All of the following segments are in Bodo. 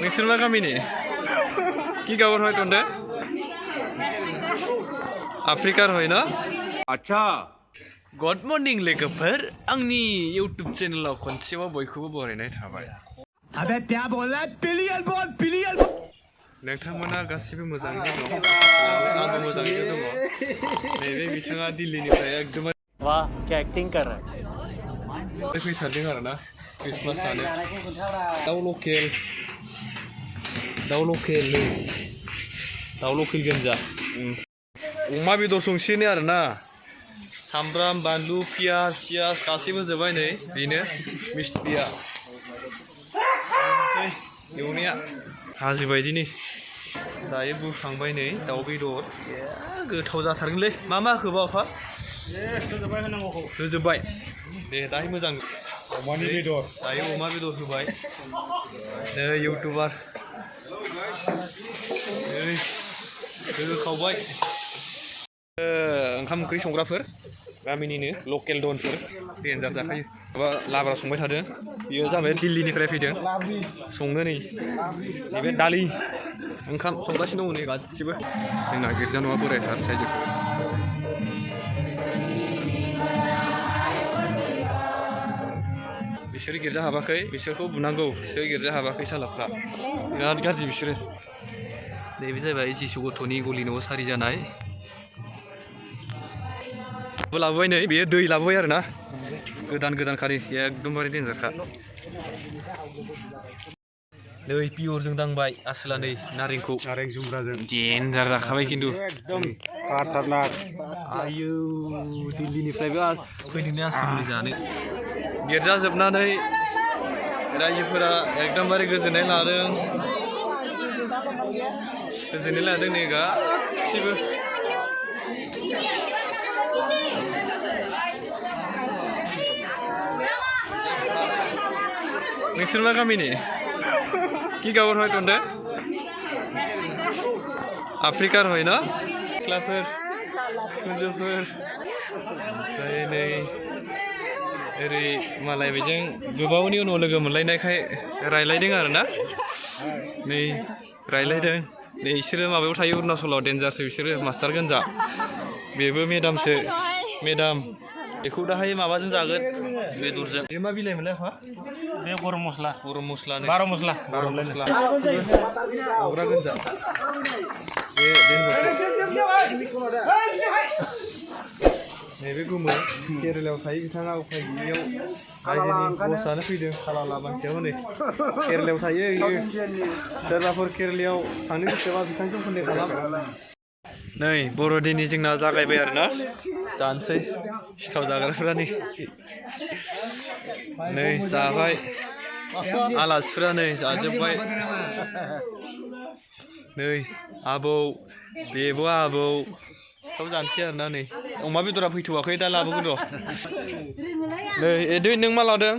नोंसोर मा गामिनि कि गावोर हय तंदे आफ्रिकार हय ना अच्छा गुड मर्निं लोगोफोर आंनि यूट्यूब चैनलाव खनसेबाव बयखौबो बरायनाय थाबाय अबे क्या बोल रहा है पिलियन बोल नोंथांमोना गासिबो मोजाङैनो दं आंबो मोजाङैनो दङ नैबे बिथाङा दिल्लीनिफ्राय एकदम वाह क्या एक्टिंग कर रहा है फैथारदों आरो ना क्रिसमास जानो दाउ लकेल गोनजा अमा बेदर संसिनो आरो ना सामब्राम बानलु पियास गासैबो जोबाय नै बेनो मिस्टिया एवनाया हाजो बायदिनि दायो बुखांबाय नै दाउ बेदर गोथाव जाथारगोनलै मा होखोबा आफा होजोब्बाय दे दायो मोजां अमानि बेदर दायो अमा बेदर होबाय नै इउटुबार नै होखावबाय ओंखाम ओंख्रि संग्राफोर गामिनिनो लकेल दनफोर देन्जार जाखायो माबा लाब्रा संबाय थादों बियो जाबाय दिल्लीनिफ्राय फैदों संनो नै नैबे दालि ओंखाम संगासिनो दङ नै गासिबो जोंना गिर्जा न'आ बोरायथार रायजोफोर बिसोर गिर्जा हाबाखै बिसोरखौ बुनांगौ बिसोर गिर्जा हाबाखै सालाफ्रा बिराद गाज्रि बिसोरो नैबे जाबाय जिसु गथ'नि गलि न'आव सारि जानाय लाबोबाय नै बेयो दै लाबोबाय आरो ना गोदान खारि एकदमबारे देन्जारखा नै पियरजों दांबाय आसोला नै नारेंखौ नारें जुमब्राजों देन्जार जाखाबाय खिन्थु एकदम खाथारनाक आयौ दिल्लीनिफ्रायबो फैदोंनो आसामनि जानो गिर्जा जोबनानै रायजोफोरा एकदमबारे गोजोननाय लादों नै गासिबो नोंसोर मा गामिनि कि गावोर हय तंदे आफ्रिकार हय ना सिख्लाफोर कुन्जुफोर ओमफ्राय नै ओरै मालाय बेजों गोबावनि उनाव लोगो मोनलायनायखाय रायलायदों आरो ना नै रायलायदों नै बिसोरो माबायाव थायो अरुणाचलाव देन्जारसो बिसोरो मास्टार गोनजा बेबो मेदामसो मेदाम बेखौ दाहाय माबाजों जागोन बेदरजों बे मा बिलाइ मोनलाय आफा बे गरम मस्ला 12 मस्ला अग्रा गोनजा बे नैबे गोमो केरेलायाव थायो बिथाङा उफाय गैयियाव रायजोनि बस जानो फैदों खालाला मानसियाबो नै केरेलायाव थायो सोरबाफोर केरेलायाव थांनो गोसोबा बिथांजों कन्टेक्ट खालाम नै बर'दिननि जोंना जागायबाय आरो ना जानोसै सिथाव जाग्राफोरा नै जाबाय आलासिफोरा नै जाजोब्बाय नै आबौ बेबो आबौ सिथाव जानोसै आरो ना नै अमा बेदरा फैथ'वाखै दा लाबोगोन र' नै एदै नों मा लादों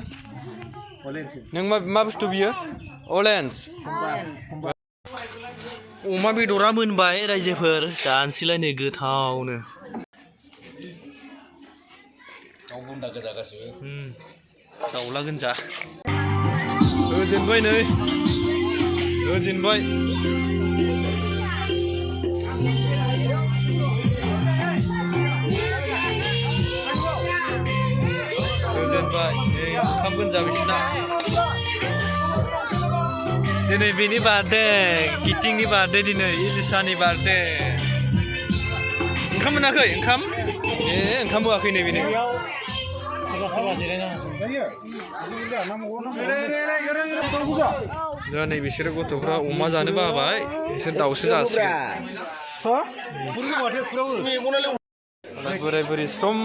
नों मा बुस्थु बियो अरेन्ज अमा बेदरा मोनबाय रायजोफोर जानोसैलाय नै गोथावनो बुन्दा गोजा गासिबो दाउला गोनजा होजेनबाय नै होजेनबाय नै ओंखाम गोनजा बिसिना दिनै बेनि बार्थडे गिटिंनि बार्थडे दिनै इलिसानि बार्थडे ओंखाम मोनाखै ओंखाम ओंखाम होआखै नै बेनो दा नै बिसोरो गथ'फ्रा अमा जानो बाबाय बिसोर दाउसो जासिगोन बोराय बुरै सम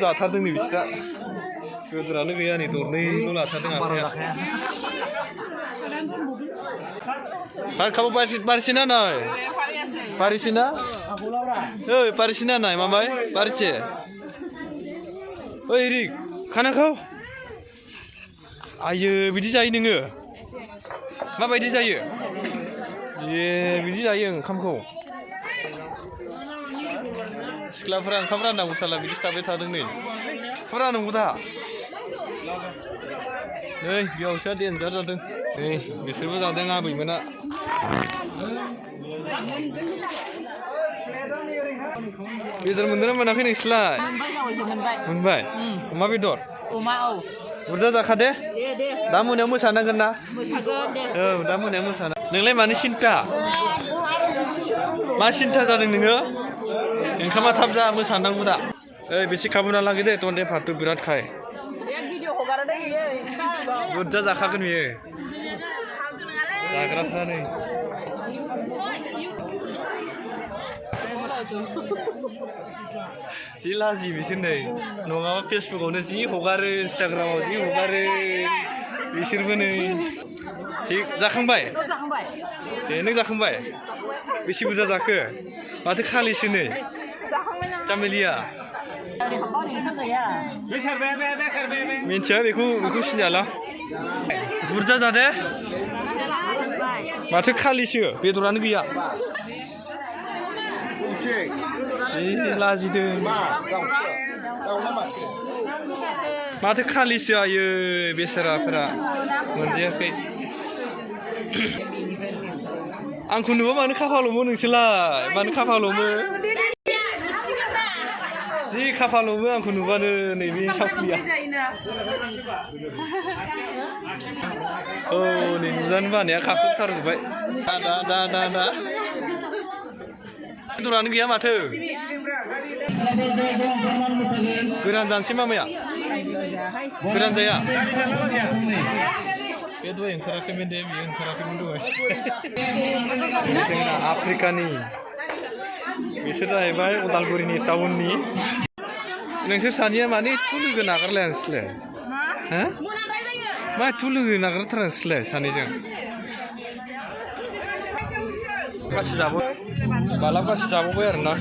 जाथारदों नै बिस्रा बेदरानो गैया नै दरनैल' लाथारदों आखाया Kamu Parisina nai? Parisina? Oi, Parisina nai, mamai? Parisce? Oi, Rik, kana kau? Ayo, bidik jayi nengge? Ma bidik jayi? Ye, bidik jayi kamu kau? Sekolah perang, kamu perang nak usah lah bidik tapi tak ada ni. Perang nak usah? Nih, biar usah dia entar ada. नै बिसोरबो जादों आबैमोना बेदर मोनदोंना मोनाखै नोंसोरलाय मोनबाय अमा बेदर अमा औ बुरजा जाखादे दा मोनायाव मोसानांगोन ना मोसागोन दे औ दा मोनायाव मोसाना नोंलाय मानि सिन्था मा सिन्था जादों नोङो ओंखामा थाब जा मोसानांगौ दा ओइ बेसे खाबुना लागै दे टन्टे फाथु बिराद खाय बुरजा जाखागोन बियो जाग्राफ्रा नै जि लाजि बिसोर नै नङाबा फेसबुकआवनो जि हगारो इन्सटाग्रामाव जि हगारो बिसोरबो नै थिग जाखांबाय ए नों जाखांबाय बेसे बुरजा जाखो माथो खालिसो नै जामेलिया मिन्थिया बेखौ सिनायाला बुरजा जादे माथो खालिसो बेदरानो गैया लाजिदों माथो खालिसो आयो बेसेराफोरा मोनजायाखै आंखौ नुबा मानो खाफाल'मो नोंसोरलाय मानो खाफाल'मो जि खाफाल'मो आंखौ नुबानो नैबे सावख्रिया औ नै नुजानो बानाया खाखबथारजोब्बाय दा बेदरानो गैया माथो गोरान जानोसै मामाया गोरान जाया बे दहाय ओंखाराखैमोन दे बियो ओंखाराखैमोन दहाय जोंना आफ्रिकानि बिसोर जाहैबाय उदालगुरिनि टाउननि नोंसोर सानैया मानो एथ' लोगो नागारलाया नोंसोरलाय हा मा एथ' लोगो नागारथारा नोंसोरलाय सानैजों गासै जाबाय माला गासै जाबावबाय आरोना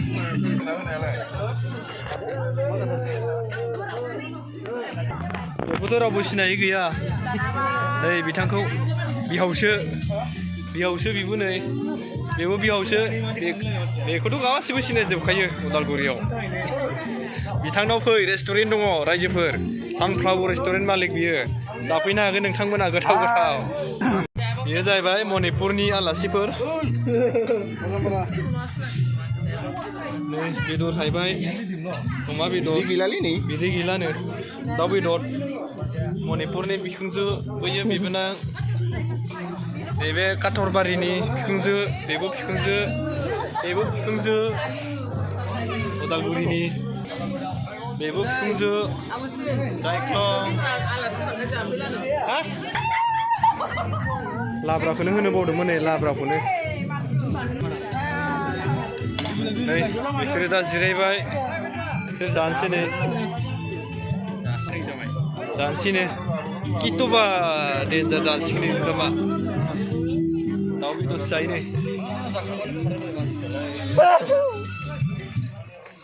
बेखौथ' रावबो सिनायै गैया नै बिथांखौ बिहावसो बिबो नै बेबो बिहावसो बेखौथ' गासिबो सिनायजोबखायो उदालगुरियाव बिथांनाव फै रेस्टुरेन्ट दङ रायजोफोर सानफ्लावार रेस्टुरेन्ट मालिक बियो जाफैनो हागोन नोंथांमोना गोथाव बेयो जाहैबाय मणिपुरनि आलासिफोर नै बेदर हायबाय अमा बेदर बिदै गैलानो दाउ बेदर मणिपुरनि बिखुनजो बैयो बिबोनां नैबे काथरबारिनि बिखुनजो बेबो बिखुनजो उदालगुरिनि बेबो बिखुनजो जायख्लं लाब्राखौनो होनो बावदोंमोन नै लाब्राखौनो नै बिसोरो दा जिरायबाय बिसोर जानोसैनो किथ'बा दे दा जानसिगोन नामा दाउ बेदरसो जायो नै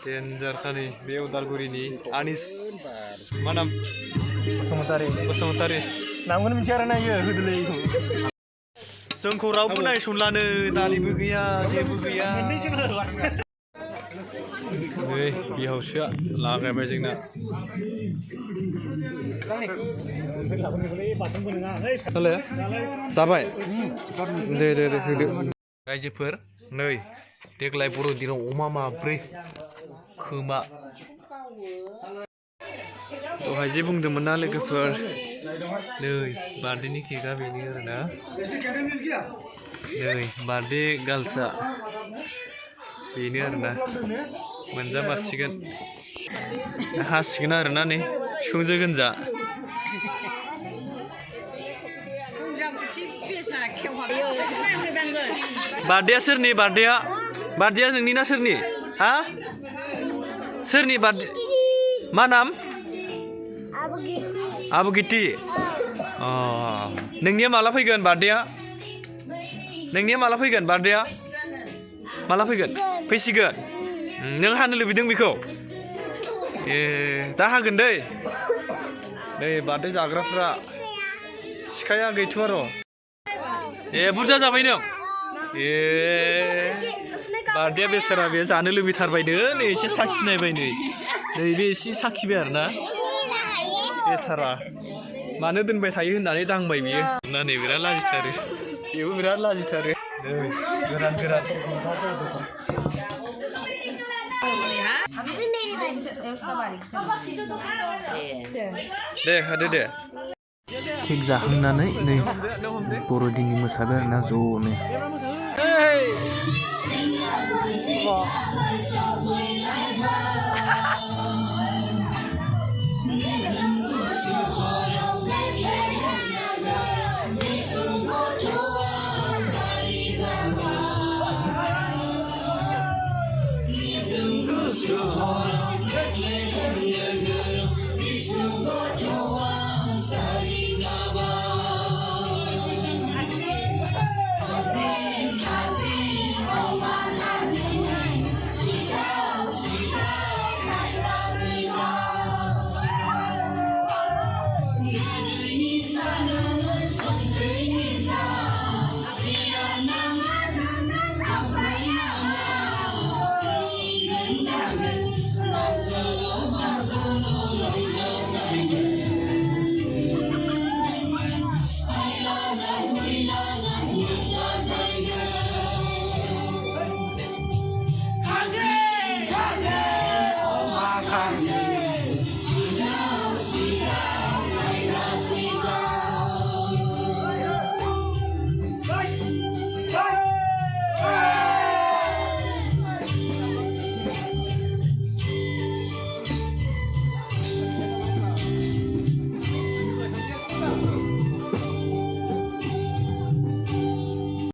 देन्जारखानि बे उदालगुरिनि आनिस मा नाम बसुमतारी नामखौनो मिथिया आरो नायो होदोलै जोंखौ रावबो नायसनलानो दालिबो गैया जेबो गैया नै बिहावसोआ लागायबाय जोंना जाबाय दे होदो रायजोफोर नै देग्लाय बर'दिनाव अमा माब्रै खोमा दहाय जे बुंदोंमोन ना लोगोफोर नै बार्थडेनि केकआ बेनो आरोना नै बार्थडे गार्लसा बेनो आरोना मोनजामारसिगोन हासिगोन आरोना नै बिखुनजो गोनजा बार्थडेया सोरनि बार्थडेया नोंनि ना सोरनि हा सोरनि बार्थडे मा नाम आबुगिति नोंनिया माला फैगोन बार्थडेया माला फैगोन फैसिगोन नों हानो लुबैदों बेखौ ए दा हागोन दै नै बार्थडे जाग्राफ्रा सिखाया गैथ'आ र' ए बुरजा जाबाय नों ए बार्थडेया बेसेरा बे जानो लुबैथारबायनो नै एसे साखिनायबाय नै बे एसे साखिबाय आरोना बेसारा मानो दोनबाय थायो होननानै दांबाय बियो होननानै बिराद लाजिथारो बेबो बिराद लाजिथारो गोरान गोरान दे हादो दे केक जाखांनानै नै बर'दिननि मोसाबाय आरोना ज'नो